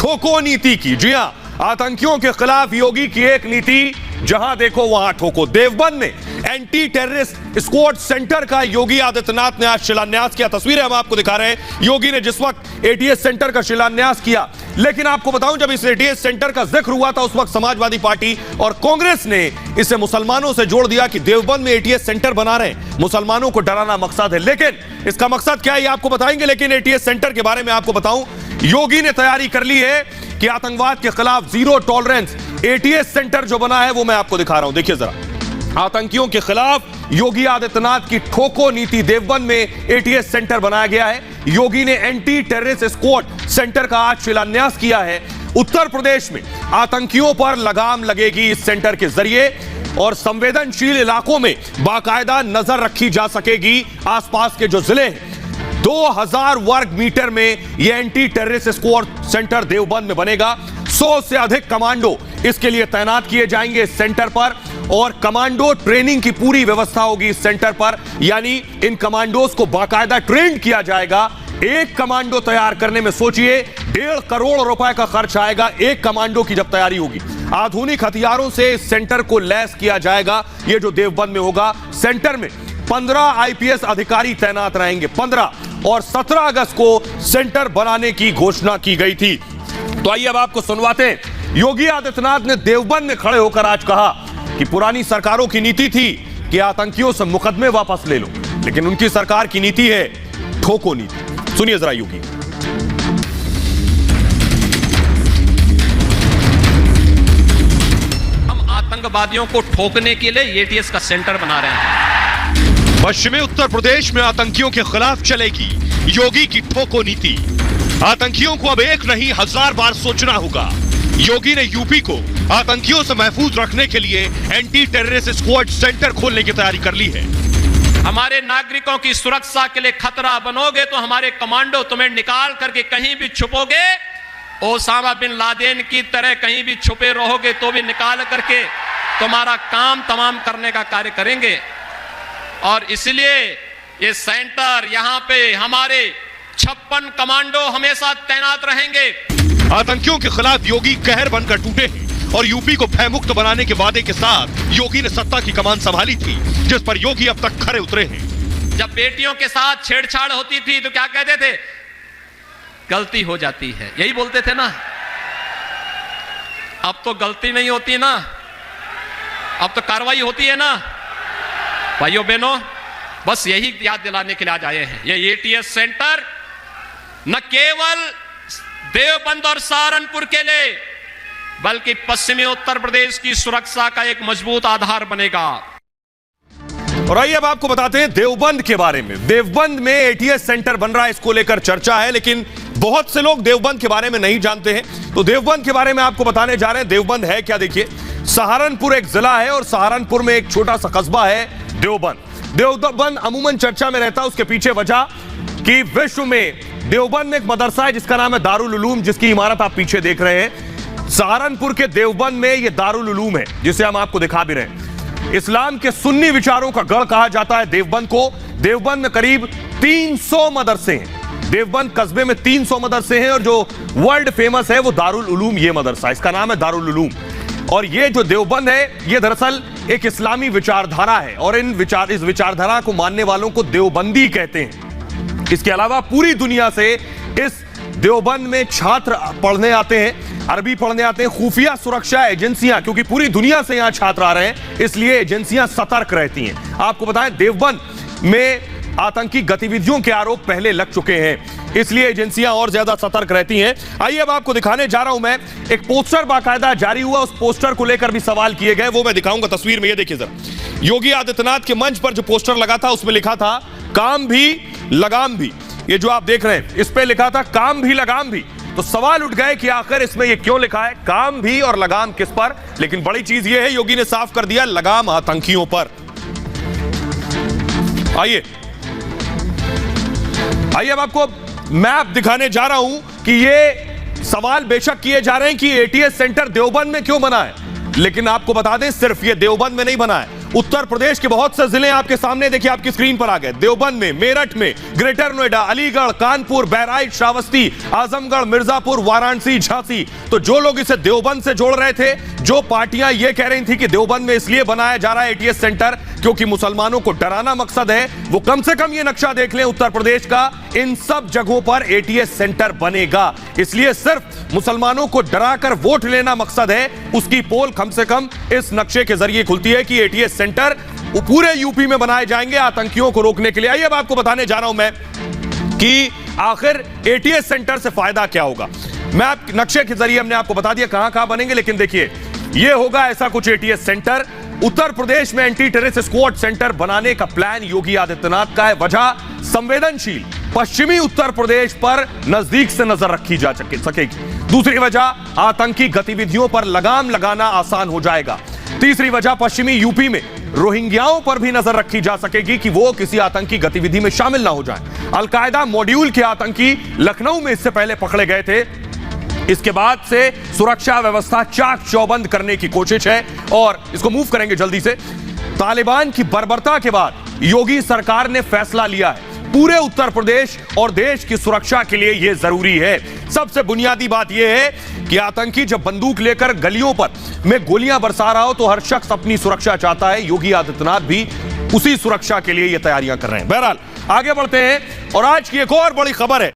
ठोको नीति की। जी हां, आतंकियों के खिलाफ योगी की एक नीति, जहां देखो वहां ठोको। देवबंद में एंटी टेररिस्ट स्क्वाड सेंटर का योगी आदित्यनाथ ने आज शिलान्यास किया। तस्वीरें हम आपको दिखा रहे हैं। योगी ने जिस वक्त एटीएस सेंटर का शिलान्यास किया, लेकिन आपको बताऊं, जब इस एटीएस सेंटर का जिक्र हुआ था, उस वक्त समाजवादी पार्टी और कांग्रेस ने इसे मुसलमानों से जोड़ दिया कि देवबंद में एटीएस सेंटर बना रहे हैं, मुसलमानों को डराना मकसद है। लेकिन इसका मकसद क्या है ये आपको बताएंगे। लेकिन एटीएस सेंटर के बारे में आपको बताऊं, योगी ने तैयारी कर ली है कि आतंकवाद के खिलाफ जीरो टॉलरेंस एटीएस सेंटर जो बना है वो मैं आपको दिखा रहा हूं। देखिए जरा, आतंकियों के खिलाफ योगी आदित्यनाथ की ठोको नीति। देवबंद में एटीएस सेंटर बनाया गया है। योगी ने एंटी टेररिस्ट स्क्वाड सेंटर का आज शिलान्यास किया है। उत्तर प्रदेश में आतंकियों पर लगाम लगेगी इस सेंटर के जरिए, और संवेदनशील इलाकों में बाकायदा नजर रखी जा सकेगी। आसपास के जो जिले हैं, 2000 वर्ग मीटर में यह anti terrorist squad centre Deoband में बनेगा। 100 से अधिक कमांडो इसके लिए तैनात किए जाएंगे इस सेंटर पर, और कमांडो ट्रेनिंग की पूरी व्यवस्था होगी इस सेंटर पर। यानी इन कमांडोज को बाकायदा ट्रेन किया जाएगा। एक कमांडो तैयार करने में सोचिए 1.5 करोड़ रुपए का खर्च आएगा एक कमांडो की जब तैयारी होगी। आधुनिक हथियारों से इस सेंटर को लैस किया जाएगा। ये जो देवबंद में होगा, सेंटर में 15 आईपीएस अधिकारी तैनात रहेंगे। 15 और 17 अगस्त को सेंटर बनाने की घोषणा की गई थी। तो आइए अब आपको सुनवाते हैं। योगी आदित्यनाथ ने देवबंद में खड़े होकर आज कहा कि पुरानी सरकारों की नीति थी कि आतंकियों से मुकदमे वापस ले लो, लेकिन उनकी सरकार की नीति है ठोको नीति। सुनिए जरा योगी। हम आतंकवादियों को ठोकने के लिए एटीएस का सेंटर बना रहे हैं। पश्चिमी उत्तर प्रदेश में आतंकियों के खिलाफ चलेगी योगी की ठोको नीति। आतंकियों को अब एक नहीं 1000 बार सोचना होगा। योगी ने यूपी को आतंकियों से महफूज रखने के लिए एंटी टेररिस्ट स्क्वाड सेंटर खोलने की तैयारी कर ली है। हमारे नागरिकों की सुरक्षा के लिए खतरा बनोगे तो हमारे कमांडो तुम्हें निकाल करके कहीं भी छुपोगे, ओसामा बिन लादेन की तरह कहीं भी छुपे रहोगे तो भी निकाल करके तुम्हारा काम तमाम करने का कार्य करेंगे। और इसलिए ये सेंटर, यहां पे हमारे 56 कमांडो हमेशा तैनात रहेंगे। आतंकियों के खिलाफ योगी कहर बनकर टूटे हैं, और यूपी को भयमुक्त बनाने के वादे के साथ योगी ने सत्ता की कमान संभाली थी, जिस पर योगी अब तक खरे उतरे हैं। जब बेटियों के साथ छेड़छाड़ होती थी तो क्या कहते थे? गलती हो जाती है, यही बोलते थे ना। अब तो गलती नहीं होती ना, अब तो कार्रवाई होती है ना। भाइयों बहनों, बस यही याद दिलाने के लिए आज आए हैं। ये एटीएस सेंटर न केवल देवबंद और सहारनपुर के लिए, बल्कि पश्चिमी उत्तर प्रदेश की सुरक्षा का एक मजबूत आधार बनेगा। और आइए अब आपको बताते हैं देवबंद के बारे में। देवबंद में एटीएस सेंटर बन रहा है, इसको लेकर चर्चा है, लेकिन बहुत से लोग देवबंद के बारे में नहीं जानते हैं। तो देवबंद के बारे में आपको बताने जा रहे हैं। देवबंद है क्या, देखिए। सहारनपुर एक जिला है और सहारनपुर में एक छोटा सा कस्बा है देवबंद। देवबंद अमूमन चर्चा में रहता है, उसके पीछे वजह कि विश्व में देवबंद में एक मदरसा है जिसका नाम है दारुल उलूम, जिसकी इमारत आप पीछे देख रहे हैं। सहारनपुर के देवबंद में ये दारुल उलूम है, जिसे हम आपको दिखा भी रहे हैं। इस्लाम के सुन्नी विचारों का गढ़ कहा जाता है देवबंद को। देवबंद में करीब 300 मदरसे हैं। देवबंद कस्बे में 300 मदरसे हैं, और जो वर्ल्ड फेमस है वो दारुल उलूम, ये मदरसा, इसका नाम है दारुल उलूम। और ये जो देवबंद है, ये दरअसल एक इस्लामी विचारधारा है, और इस विचारधारा को मानने वालों को देवबंदी कहते हैं। इसके अलावा पूरी दुनिया से इस देवबंद में छात्र पढ़ने आते हैं, अरबी पढ़ने आते हैं। खुफिया सुरक्षा एजेंसियां, क्योंकि पूरी दुनिया से यहां छात्र आ रहे हैं, इसलिए एजेंसियां सतर्क रहती हैं। आपको बताएं, देवबंद में आतंकी गतिविधियों के आरोप पहले लग चुके हैं, इसलिए एजेंसियां और ज्यादा सतर्क रहती हैं। आइए अब आपको दिखाने जा रहा हूं मैं, एक पोस्टर बाकायदा जारी हुआ, उस पोस्टर को लेकर भी सवाल किए गए, वो मैं दिखाऊंगा तस्वीर में। ये देखिए जरा, योगी आदित्यनाथ के मंच पर जो पोस्टर लगा था उसमें लिखा था काम भी लगाम भी। ये जो आप देख रहे हैं, इस पे लिखा था काम भी लगाम भी। तो सवाल उठ गए कि आखिर इसमें ये क्यों लिखा है, काम भी और लगाम किस पर। लेकिन बड़ी चीज ये है, योगी ने साफ कर दिया, लगाम आतंकियों पर। आइए अब आपको मैप दिखाने जा रहा हूं कि ये सवाल बेशक किए जा रहे हैं कि एटीएस सेंटर देवबंद में क्यों बना है, लेकिन आपको बता दें सिर्फ ये देवबंद में नहीं बना है, उत्तर प्रदेश के बहुत से जिले आपके सामने देखिए, आपकी स्क्रीन पर आ गए। देवबंद में, मेरठ में, ग्रेटर नोएडा, अलीगढ़, कानपुर, बहराइच, श्रावस्ती, आजमगढ़, मिर्जापुर, वाराणसी, झांसी। तो जो लोग इसे देवबंद से जोड़ रहे थे, जो पार्टियां यह कह रही थी कि देवबंद में इसलिए बनाया जा रहा है एटीएस सेंटर क्योंकि मुसलमानों को डराना मकसद है, वो कम से कम ये नक्शा देख लें उत्तर प्रदेश का, इन सब जगहों पर एटीएस सेंटर बनेगा। इसलिए सिर्फ मुसलमानों को डराकर वोट लेना मकसद है, उसकी पोल कम से कम इस नक्शे के जरिए खुलती है कि एटीएस सेंटर पूरे यूपी में बनाए जाएंगे आतंकियों को रोकने के लिए। आइए अब आपको बताने जा रहा हूं मैं कि आखिर एटीएस सेंटर से फायदा क्या होगा। मैं आप नक्शे के जरिए हमने आपको बता दिया कहां कहां बनेंगे, लेकिन देखिए यह होगा ऐसा कुछ एटीएस सेंटर। उत्तर प्रदेश में एंटी टेररिस्ट स्क्वाड सेंटर बनाने का प्लान योगी आदित्यनाथ का है। वजह, संवेदनशील पश्चिमी उत्तर प्रदेश पर नजदीक से नजर रखी जा सकेगी। दूसरी वजह, आतंकी गतिविधियों पर लगाम लगाना आसान हो जाएगा। तीसरी वजह, पश्चिमी यूपी में रोहिंग्याओं पर भी नजर रखी जा सकेगी कि वो किसी आतंकी गतिविधि में शामिल ना हो जाएं। अलकायदा मॉड्यूल के आतंकी लखनऊ में इससे पहले पकड़े गए थे। इसके बाद से सुरक्षा व्यवस्था चाक चौबंद करने की कोशिश है और इसको मूव करेंगे जल्दी से। तालिबान की बर्बरता के बाद योगी सरकार ने फैसला लिया है, पूरे उत्तर प्रदेश और देश की सुरक्षा के लिए यह जरूरी है। सबसे बुनियादी बात यह है कि आतंकी जब बंदूक लेकर गलियों पर में गोलियां बरसा रहा हो तो हर शख्स अपनी सुरक्षा चाहता है। योगी आदित्यनाथ भी उसी सुरक्षा के लिए यह तैयारियां कर रहे हैं। बहरहाल आगे बढ़ते हैं और आज की एक और बड़ी खबर है।